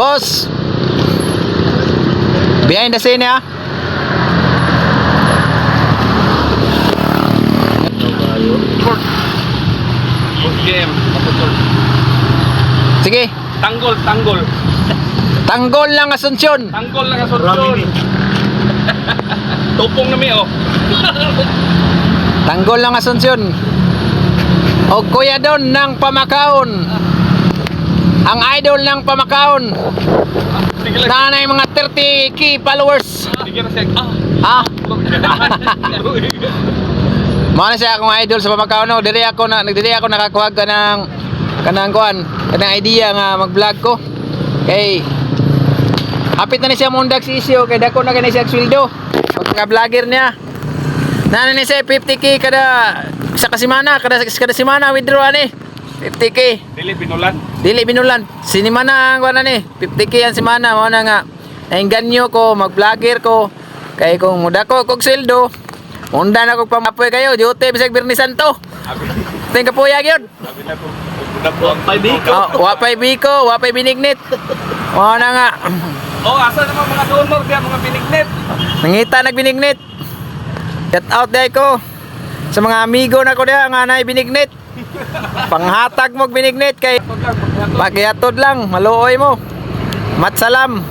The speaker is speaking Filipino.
Boss. Behind the scene ya. Good game. Sige. Tanggol. Tanggol lang Asunsyon. Tanggol lang Asunsyon. Tupong na mi oh. Tanggol lang Asunsyon. O Kuya Don ng Pamakaon. Ang idol ng Pamakaon. Sige lang. Nanay mga 30k followers. Sige na siya. Ah. Mana siya akong idol sa Pamakaon no. Dili ako nakakuha ka ng kanang idea nga mag-vlog ko. Kay hapit na ni siya mundag si Isyo kay dako na kani siya sweldo. Pagka-vlogger niya. Nana ni siya 50k kada sa kasimana, kada semana withdraw ni. 50k. Dili binulan. Sinimana ang kuan ni. 50k ang semana mo na nga. Nainganyo ko mag-vlogger ko. Kay kung mudako kog sweldo, undan ako pamapoy kayo, duty bisag Birni Santo. Tingka po yun. Wapay biko, wapay binignit. O na nga. Oh, asa naman mga donor diya, mga binignit. Nangita nagbinignit. Shout out day ko sa mga amigo na ko diya nga nay binignit. Panghatag mo binignit kay pagyatod lang, maluoy mo. Matsalam.